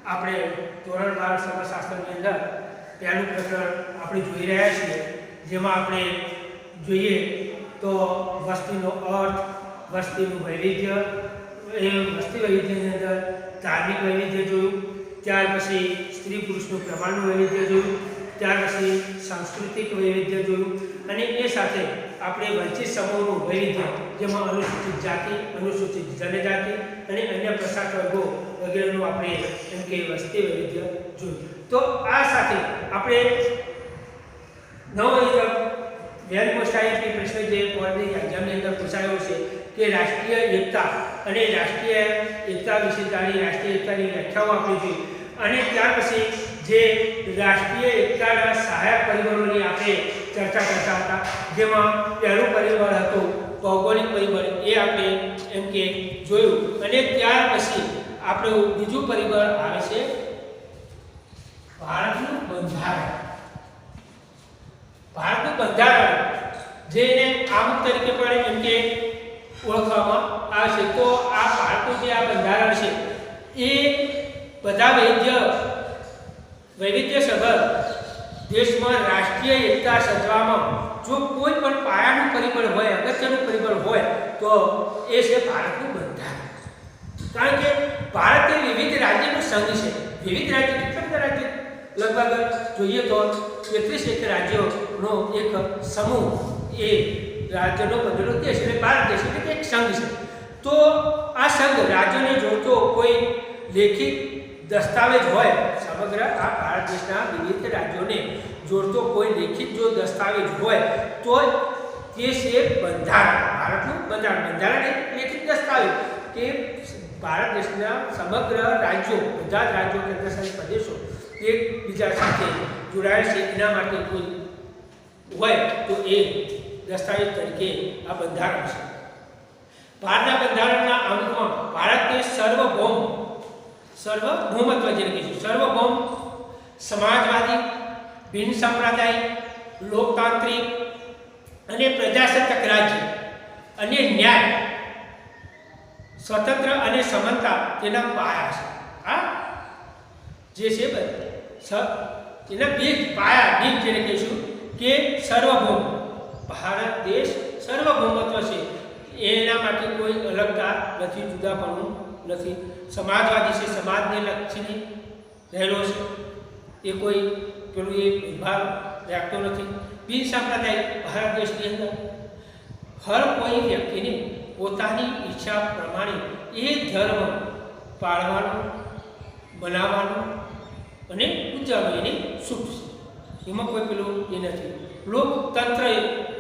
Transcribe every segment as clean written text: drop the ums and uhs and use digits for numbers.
આપણે ધોરણ 12 સમાજશાસ્ત્રની અંદર પહેલું પ્રકરણ આપણે જોઈ રહ્યા છીએ, જેમાં આપણે જોઈએ તો વસ્તીનો અર્થ, વસ્તીનું વૈવિધ્ય, એ વસ્તી વૈવિધ્યની અંદર ધાર્મિક વૈવિધ્ય જોયું, ત્યાર પછી સ્ત્રી પુરુષનું પ્રમાણનું વૈવિધ્ય જોયું, ત્યાર પછી સાંસ્કૃતિક વૈવિધ્ય જોયું, અને એ સાથે આપણે વંચિત સમૂહનું વૈવિધ્ય, જેમાં અનુસૂચિત જાતિ, અનુસૂચિત જનજાતિ અને અન્ય પછાત વર્ગો વગેરેનું આપણે એમ કે વસ્તી વૈવિધ્ય જોયું. તો આ સાથે આપણે વેલ મોસ્ટ આઈએમપી પ્રશ્ન જે બોર્ડની એક્ઝામની અંદર પૂછાયો છે કે રાષ્ટ્રીય એકતા અને રાષ્ટ્રીય એકતા વિશે જાણી રાષ્ટ્રીય એકતાની વ્યાખ્યાઓ આપવી જોઈએ, અને ત્યાર પછી જે રાષ્ટ્રીય એકતાના સહાયક પરિબળોની આપણે ચર્ચા કરતા હતા, જેમાં પહેલું પરિબળ હતું ભૌગોલિક પરિબળ, એ આપણે એમ કે જોયું, અને ત્યાર પછી આપણું બીજું પરિબળ આવે છે ભારતનું બંધારણ. ભારતનું બંધારણ જેને આમુખ તરીકે પણ એમ કે ઓળખવામાં આવે છે. તો આ ભારતનું જે આ બંધારણ છે એ બધા વૈવિધ્યસભર દેશમાં રાષ્ટ્રીય એકતા સર્જવામાં જો કોઈ પણ પાયાનું પરિબળ હોય, અગત્યનું પરિબળ હોય, તો એ છે ભારતનું બંધારણ. કારણ કે ભારત એ વિવિધ રાજ્યનું સંઘ છે. વિવિધ રાજ્ય, કેટલા બધા રાજ્ય? લગભગ જોઈએ તો 33 રાજ્યોનો એક સમૂહ, એ રાજ્યનો બનેલો દેશ એટલે ભારત દેશ, એટલે કે એક સંઘ છે. તો આ સંઘ રાજ્યોને જોડતો કોઈ લેખિત દસ્તાવેજ હોય, સમગ્ર આ ભારત દેશના વિવિધ રાજ્યોને જોડતો કોઈ લેખિત જો દસ્તાવેજ હોય તો તે છે બંધારણ. ભારતનું બંધારણ. બંધારણ એક લેખિત દસ્તાવેજ કે ભારત દેશના સમગ્ર રાજ્યો, બધા જ રાજ્યો, કેન્દ્રશાસિત પ્રદેશો એકબીજા સાથે જોડાયેલ છે, એના માટે કોઈ હોય તો એ દસ્તાવેજ તરીકે આ બંધારણ છે. ભારતના બંધારણના અંગમાં ભારત દેશ સર્વભૌમત્વ જેને કહીશું, સર્વભૌમ, સમાજવાદી, બિન સાંપ્રદાયિક, લોકતાંત્રિક અને પ્રજાસત્તાક રાજ્ય, અને ન્યાય, સ્વતંત્ર અને સમાનતા તેના પાયા છે. આ જે છે એના બે પાયા, નીમ જેને કહીશું કે સર્વભૌમ. ભારત દેશ સર્વભૌમત્વ છે, એના માટે કોઈ અલગતા નથી, જુદાપણું નથી. સમાજવાદી છે, સમાજને લક્ષીને રહેલો છે, એ કોઈ પેલું એ વિભાગ રાખતો નથી. બિન સાંપ્રદાયિક, ભારત દેશની અંદર હર કોઈ વ્યક્તિને પોતાની ઈચ્છા પ્રમાણે એ ધર્મ પાળવાનો, બનાવવાનો અને ઉજવવાનો એની સુખ છે, એમાં કોઈ પેલું એ નથી. લોકતંત્ર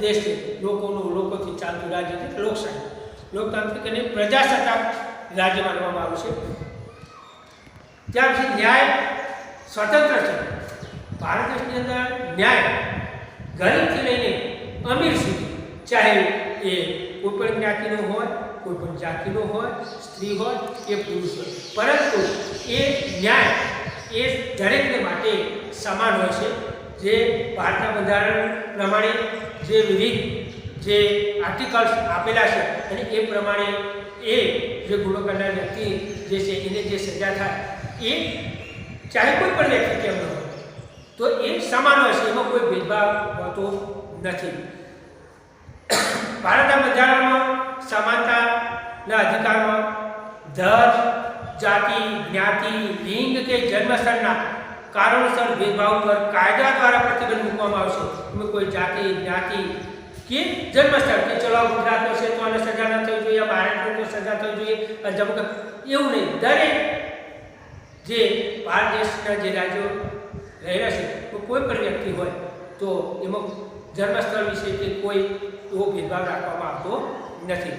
દેશ છે, લોકોથી ચાલતું રાજ્ય છે, લોકશાહી, લોકતાંત્રિક અને પ્રજાસત્તાક રાજ્ય માનવામાં આવ્યું છે. ત્યાર પછી ન્યાય, સ્વતંત્ર છે. ભારત દેશની અંદર ન્યાય ગરીબથી લઈને અમીર સુધી, ચાહે એ કોઈ પણ જ્ઞાતિનો હોય, કોઈ પણ જાતિનો હોય, સ્ત્રી હોય કે પુરુષ હોય, પરંતુ એ ન્યાય એ દરેકને માટે સમાન હોય છે. જે ભારતના બંધારણ પ્રમાણે જે વિવિધ જે આર્ટિકલ્સ આપેલા છે, અને એ પ્રમાણે એ જે ગુનો કરનાર વ્યક્તિ જે છે એને જે સજા થાય, એ ચાહે કોઈ પણ વ્યક્તિ કેમ ન હોય તો એ સમાન હોય છે, એમાં કોઈ ભેદભાવ હોતો નથી. ભારતના બંધારણમાં સમાનતાના અધિકારમાં ધર્મ, જાતિ, જ્ઞાતિ, લિંગ કે જન્મસ્થળના કારણોસર ભેદભાવ પર કાયદા દ્વારા પ્રતિબંધ મૂકવામાં આવશે. એમાં કોઈ જાતિ, જ્ઞાતિ કે જન્મસ્થળ કે ચલો ગુજરાતનો છે તો આને સજા ન થવી જોઈએ, ભારતનો તો સજા થવી જોઈએ, જમ્મુ એવું નહીં. દરેક જે ભારત દેશના જે રાજ્યો રહેલા છે તો કોઈ પણ વ્યક્તિ હોય તો એમાં જન્મસ્થળ વિશે કે કોઈ એવો ભેદભાવ રાખવામાં આવતો નથી.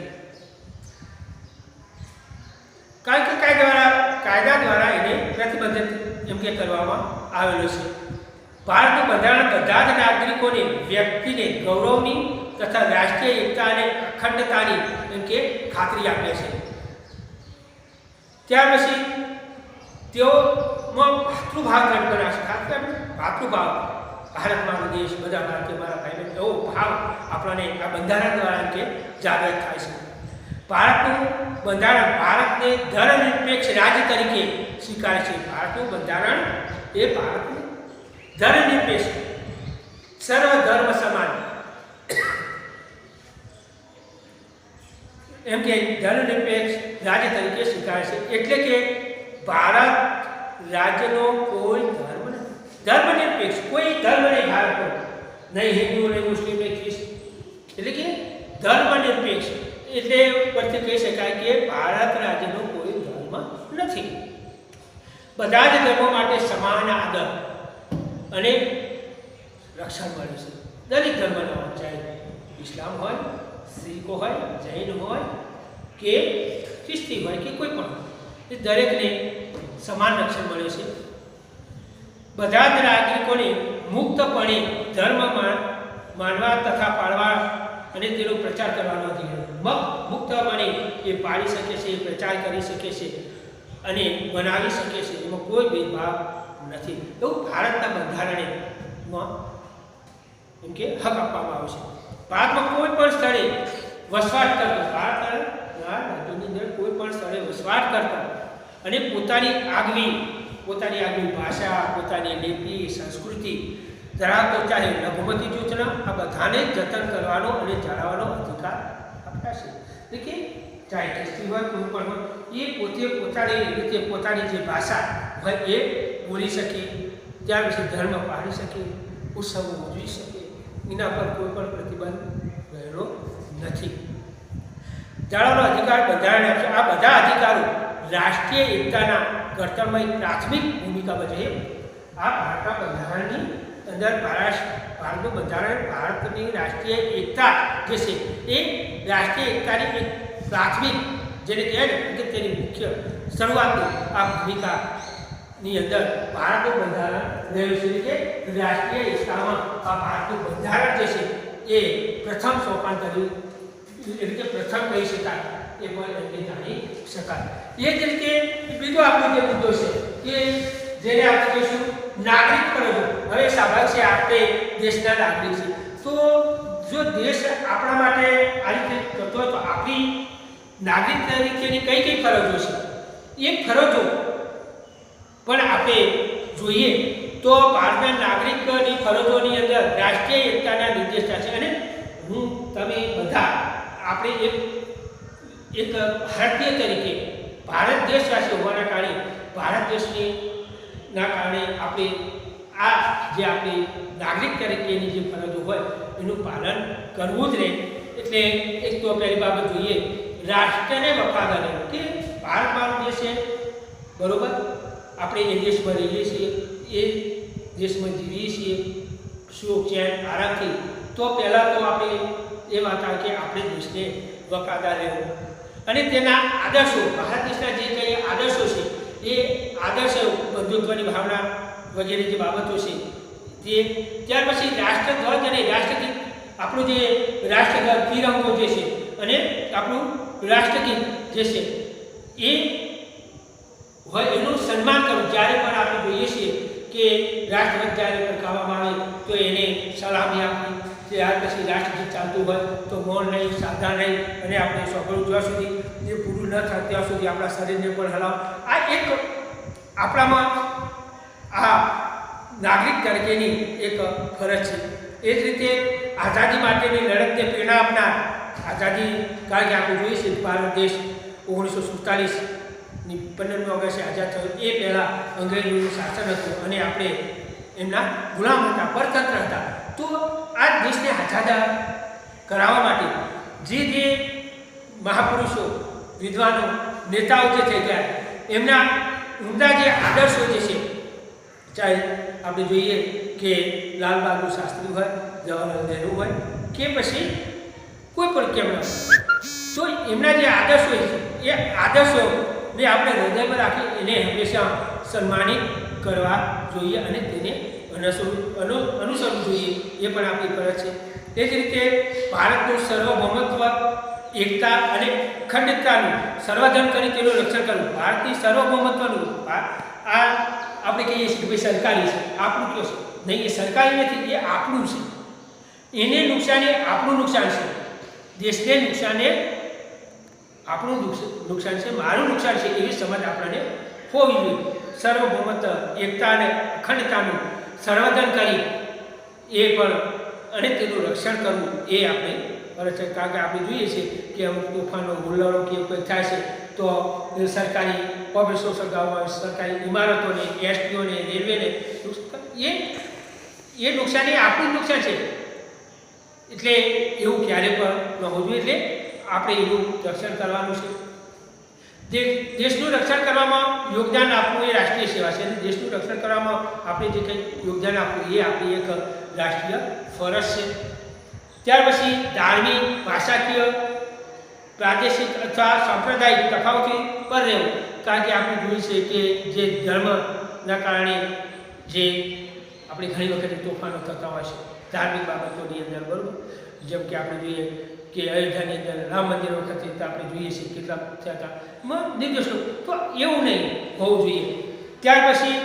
કારણ કે કાયદા દ્વારા એને પ્રતિબંધિત એમ કે કરવામાં આવેલો છે. ભારતનું બંધારણ બધા જ નાગરિકોને, વ્યક્તિને ગૌરવની તથા રાષ્ટ્રીય એકતા અને અખંડતાની એમ કે ખાતરી આપે છે. ત્યાર પછી તેઓમાં ભાતૃભાવ દ્રઢ બનાવે છે. ખાસ કરીને ભાતૃભાવ, ભારત મારો દેશ, બધા ભારતીય મારા ભાઈ, એવો ભાવ આપણને આ બંધારણ દ્વારા એમ કે જાગૃત થાય છે. ભારતનું બંધારણ ભારતને ધર્મનિરપેક્ષ રાજ્ય તરીકે સ્વીકારે છે. ભારતનું બંધારણ એ ભારતનું ધર્મનિરપેક્ષ સર્વ ધર્મ સમાન એમ કે ધર્મનિરપેક્ષ રાજ્ય તરીકે સ્વીકારે છે. એટલે કે ભારત રાજ્યનો કોઈ ધર્મ નથી, ધર્મનિરપેક્ષ કોઈ ધર્મ નહીં ભારતનો, નહીં હિન્દુ નહીં મુસ્લિમ નહીં ખ્રિસ્ત, એટલે કે ધર્મનિરપેક્ષ. એટલે પરથી કહી શકાય કે ભારત રાજ્યનો કોઈ ધર્મ નથી. બધા જ ધર્મો માટે સમાન આદર અને રક્ષણ મળે છે. દરેક ધર્મના ચાહે ઇસ્લામ હોય, શીખો હોય, જૈન હોય કે ખ્રિસ્તી હોય કે કોઈ પણ, એ દરેકને સમાન રક્ષણ મળે છે. બધા જ નાગરિકોને મુક્તપણે ધર્મ માનવા તથા પાળવા અને તેનો પ્રચાર કરવાનો અધિકાર મુક્તપણે એ પાળી શકે છે, પ્રચાર કરી શકે છે અને બનાવી શકે છે. એમાં કોઈ ભેદભાવ નથી. એવું ભારતના બંધારણમાં એમ કે હક આપવામાં આવે છે. ભારતમાં કોઈ પણ સ્થળે વસવાટ કરતો, ભારતના રાજ્યની અંદર કોઈ પણ સ્થળે વસવાટ કરતો અને પોતાની આગવી ભાષા, પોતાની લીટી, સંસ્કૃતિ ધરાવતો ચાહે લઘુમતી જૂથના આ બધાને જતન કરવાનો અને જાળવવાનો અધિકાર આપતા છે. એટલે કે ચાહે ખ્રિસ્તી હોય કોઈ પણ હોય, એ પોતે પોતાની રીતે પોતાની જે ભાષા હોય એ બોલી શકે, ત્યાર પછી ધર્મ પાળી શકે, ઉત્સવો ઉજવી શકે, એના પર કોઈ પણ પ્રતિબંધ રહેલો નથી. જાળવવાનો અધિકાર બંધારણે આપશે. આ બધા અધિકારો રાષ્ટ્રીય એકતાના ઘડતરમાં એક પ્રાથમિક ભૂમિકા ભજવે. આ ભારતના બંધારણની અંદર ભારતનું બંધારણ ભારતની રાષ્ટ્રીય એકતા જે છે એ રાષ્ટ્રીય એકતાની એક પ્રાથમિક, જેને કહેવાય ને કે તેની મુખ્ય શરૂઆતની આ ભૂમિકાની અંદર ભારતનું બંધારણ રહ્યું છે. કે રાષ્ટ્રીય એકતામાં આ ભારતનું બંધારણ જે છે એ પ્રથમ સોપાન કર્યું, એટલે કે પ્રથમ કહી શકાય, એ પણ એમને જાણી શકાય. એ જ રીતે બીજો આપણો જે મુદ્દો છે કે જેને આપણે કહીશું નાગરિક ફરજો. હવે સ્વાભાવિક છે આપણે દેશના નાગરિક છે, તો જો દેશ આપણા માટે આ રીતે કરતો હોય તો આપણી નાગરિક તરીકેની કઈ કઈ ફરજો છે એ ફરજો પણ આપણે જોઈએ તો ભારતના નાગરિકની ફરજોની અંદર રાષ્ટ્રીય એકતાના નિર્દેશતા છે. અને તમે બધા આપણે એક ભારતીય તરીકે ભારત દેશવાસી હોવાના કારણે ભારત દેશની ના કારણે આપણે આ જે આપણી નાગરિક તરીકેની જે ફરજો હોય એનું પાલન કરવું જ રહે. એટલે એક તો પહેલી બાબત જોઈએ રાષ્ટ્રને વફાદાર રહેવું, કે ભારત મારો દેશ છે, બરાબર, આપણે એ દેશમાં રહીએ છીએ, એ દેશમાં જીવીએ છીએ સુખ ચેન આરામથી. તો પહેલાં તો આપણે એ વાત આવે કે આપણે દેશને વફાદાર રહેવું અને તેના આદર્શો, ભારત દેશના જે કંઈ આદર્શો છે એ આદર્શો બંધુત્વની ભાવના વગેરે જે બાબતો છે તે, ત્યાર પછી રાષ્ટ્રધ્વજ અને રાષ્ટ્રગીત, આપણું જે રાષ્ટ્રધ્વજ તિરંગો જે છે અને આપણું રાષ્ટ્રગીત જે છે એ હોય એનું સન્માન કરવું. જ્યારે પણ આપણે જોઈએ છીએ કે રાષ્ટ્રધ્વજ જ્યારે ફરકાવવામાં આવે તો એને સલામી આપવી, ત્યાર પછી રાષ્ટ્રગીત ચાલતું હોય તો મૌન નહીં, સાધા નહીં, અને આપણે સફળ જ્યાં સુધી એ પૂરું ન થાય ત્યાં સુધી આપણા શરીરને પણ હલાવ. આ એક આપણામાં આ નાગરિક તરીકેની એક ફરજ છે. એ જ રીતે આઝાદી માટેની લડતને પ્રેરણા આપનાર, આઝાદી કારણ કે આપણે જોઈએ છીએ ભારત દેશ 1947ની 15મી ઓગસ્ટે આઝાદ થયો, એ પહેલાં અંગ્રેજોનું શાસન હતું અને આપણે એમના ગુલામ હતા, પરતંત્ર હતા. તો આ દેશને આઝાદ કરાવવા માટે જે મહાપુરુષો, વિદ્વાનો, નેતાઓ જે થઈ ગયા એમના ઉમદા જે આદર્શો જે છે, ચાહે આપણે જોઈએ કે લાલ બહાદુર શાસ્ત્રી હોય, જવાહરલાલ નહેરુ હોય કે પછી કોઈ પણ કેમ ન, તો એમના જે આદર્શો છે એ આદર્શોને આપણે હૃદયમાં રાખી એને હંમેશા સન્માનિત કરવા જોઈએ અને તેને અનુસરવું જોઈએ, એ પણ આપણી ફરજ છે. તે જ રીતે ભારતનું સર્વભૌમત્વ, એકતા અને અખંડિતતાનું સર્વધન કરી તેનું રક્ષણ કરવું. ભારતની સર્વભૌમત્વનું આ આપણે કહીએ છીએ કે ભાઈ સરકારી છે, આપણું કયો છે, નહીં, એ સરકારી નથી, એ આપણું છે. એને નુકસાન એ આપણું નુકસાન છે, દેશને નુકસાન એ આપણું નુકસાન છે, મારું નુકસાન છે, એવી સમજ આપણને હોવી જોઈએ. સર્વભૌમત્વ, એકતા અને અખંડતાનું સંવર્ધન કરી એ પણ અને તેનું રક્ષણ કરવું એ આપણે ફરજ છે. કારણ કે આપણે જોઈએ છીએ કે અમુક તોફાનો, હુલ્લડો કે કોઈ થાય છે તો સરકારી ઓફિસો સળગાવવા, સરકારી ઇમારતોને, એસટીઓને, રેલવેને એ નુકસાન એ આપણું જ નુકસાન છે. એટલે એવું ક્યારે પણ ન હોવું જોઈએ. એટલે આપણે એનું રક્ષણ કરવાનું છે. દેશનું રક્ષણ કરવામાં યોગદાન આપવું એ રાષ્ટ્રીય સેવા છે, અને દેશનું રક્ષણ કરવામાં આપણે જે કંઈ યોગદાન આપવું એ આપણી એક રાષ્ટ્રીય ફરજ છે. ત્યાર પછી ધાર્મિક, ભાષાકીય, પ્રાદેશિક અથવા સાંપ્રદાયિક તફાવતથી પર રહેવું. કારણ કે આપણે જોઈએ છે કે જે ધર્મના કારણે જે આપણે ઘણી વખત તોફાનો થતા હોય છે ધાર્મિક બાબતોની અંદર, બરાબર. જેમ કે આપણે જોઈએ કે અયોધ્યાની અંદર રામ મંદિર વખતે તો આપણે જોઈએ છીએ કેટલા થયા હતા નિર્દોષો. તો એવું નહીં હોવું જોઈએ. ત્યાર પછી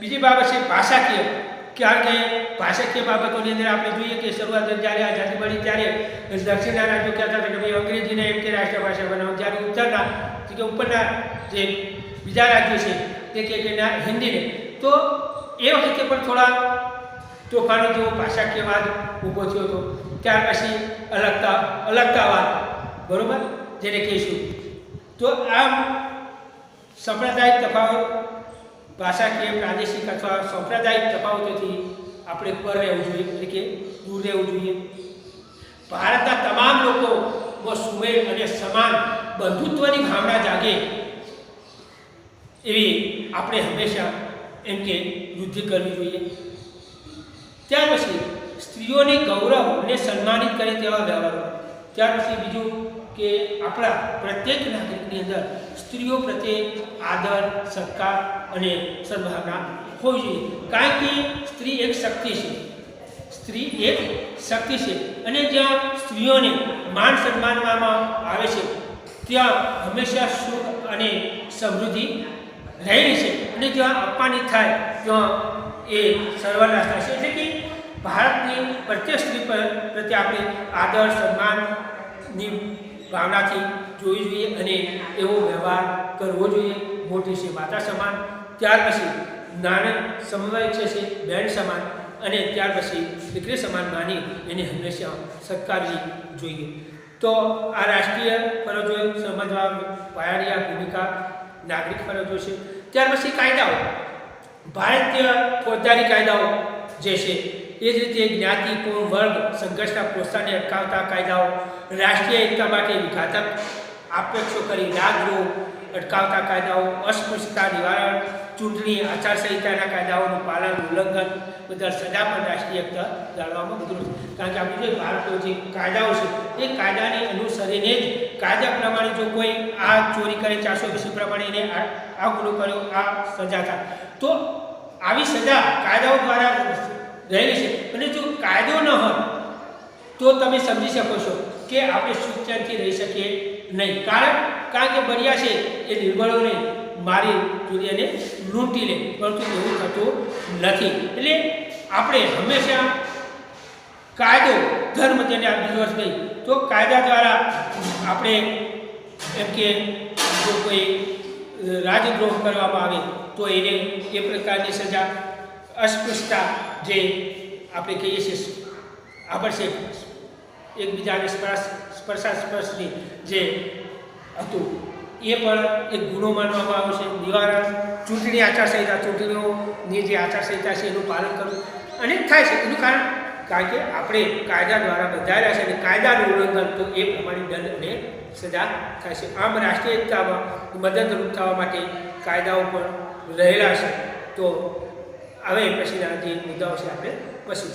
બીજી બાબત છે ભાષાકીય. કારણ કે ભાષાકીય બાબતોની અંદર આપણે જોઈએ કે શરૂઆત જ્યારે આઝાદી મળી ત્યારે દક્ષિણના રાજ્યો કહેતા હતા કે ભાઈ અંગ્રેજીને એમ કે રાષ્ટ્રભાષા બનાવો, જ્યારે ઉત્તરના કે ઉપરના જે બીજા રાજ્યો છે તે કે ના હિન્દીને. તો એ વખતે પણ થોડા તોફાનો જેવો ભાષાકીયવાદ ઊભો થયો હતો. ત્યાર પછી અલગતાવાદ, બરાબર, જેને કહીશું. તો આમ સાંપ્રદાયિક તફાવત, ભાષાકીય, પ્રાદેશિક અથવા સાંપ્રદાયિક તફાવતોથી આપણે પર રહેવું જોઈએ, એટલે કે દૂર રહેવું જોઈએ. ભારતના તમામ લોકોમાં સુમેળ અને સમાન બંધુત્વની ભાવના જાગે એવી આપણે હંમેશા એમ કે વૃદ્ધિ કરવી જોઈએ. ત્યાર પછી સ્ત્રીઓને ગૌરવ અને સન્માનિત કરે તેવા વ્યવહારો. ત્યાર પછી બીજું કે આપણા પ્રત્યેક નાગરિકની અંદર સ્ત્રીઓ પ્રત્યે આદર, સત્કાર અને સદભાવના હોવી જોઈએ. કારણ કે સ્ત્રી એક શક્તિ છે, સ્ત્રી એક શક્તિ છે, અને જ્યાં સ્ત્રીઓને માન સન્માનવામાં આવે છે ત્યાં હંમેશા સુખ અને સમૃદ્ધિ રહેલી છે, અને જ્યાં અપમાનિત થાય ત્યાં એ સર્વનાશ થાય છે. એટલે કે ભારતની પ્રત્યેક સ્ત્રી પ્રત્યે આપણે આદર, સન્માનની ભાવનાથી જોવી જોઈએ અને એવો વ્યવહાર કરવો જોઈએ. મોટી છે માતા સમાન, ત્યાર પછી નાના સમવય છે બહેન સમાન, અને ત્યાર પછી દીકરી સમાન માની એને હંમેશા સત્કારવી જોઈએ. તો આ રાષ્ટ્રીય ફરજો સમજવા પાયાની આ ભૂમિકા નાગરિક ફરજો છે. ત્યાર પછી કાયદાઓ, ભારતીય ફોજદારી કાયદાઓ જે છે, એ જ રીતે જ્ઞાતિ, કોમ, વર્ગ સંઘર્ષના પ્રોત્સાહનને અટકાવતા કાયદાઓ, રાષ્ટ્રીય એકતા માટે વિઘાતક આપેક્ષો કરી રાગદ્રોહ અટકાવતા કાયદાઓ, અસ્પૃશ્યતા નિવારણ, ચૂંટણી આચારસંહિતાના કાયદાઓનું પાલન, ઉલ્લંઘન બદલ સજા પણ રાષ્ટ્રીય એકતા જાળવવામાં બધું. કારણ કે આપણે જોઈએ ભારતનો જે કાયદાઓ છે એ કાયદાને અનુસરીને જ કાયદા પ્રમાણે જો કોઈ આ ચોરી કરે 420 પ્રમાણે એને આ ગુનો કર્યો આ સજા થાય, તો આવી સજા કાયદાઓ દ્વારા રહેલી છે. અને જો કાયદો ન હોય તો તમે સમજી શકો છો કે આપણે સુખચેનથી રહી શકીએ નહીં. કારણ કે બળિયા છે એ નિર્બળોને મારી ચોરી અને લૂંટી લે, પરંતુ એવું થતું નથી. એટલે આપણે હંમેશા કાયદો, ધર્મ જેને આ દિવસ ગઈ, તો કાયદા દ્વારા આપણે એમ કે જો કોઈ રાજદ્રોહ કરવામાં આવે તો એને એ પ્રકારની સજા, અસ્પૃશ્યતા જે આપણે કહીએ છીએ આપણે એકબીજાને સ્પર્શાસ્પર્શની જે હતું એ પણ એક ગુનો માનવામાં આવે છે. નિવારણ, ચૂંટણી આચારસંહિતા, ચૂંટણીઓની જે આચારસંહિતા છે એનું પાલન કરવું અને થાય છે. એનું કારણ કે આપણે કાયદા દ્વારા બંધાયેલા છે, અને કાયદાનું ઉલ્લંઘન તો એ પ્રમાણે દંડ અને સજા થાય છે. આમ રાષ્ટ્રીય એકતામાં મદદરૂપ થવા માટે કાયદાઓ પણ રહેલા છે. તો હવે પછીના જે મુદ્દાઓ છે આપણે પછી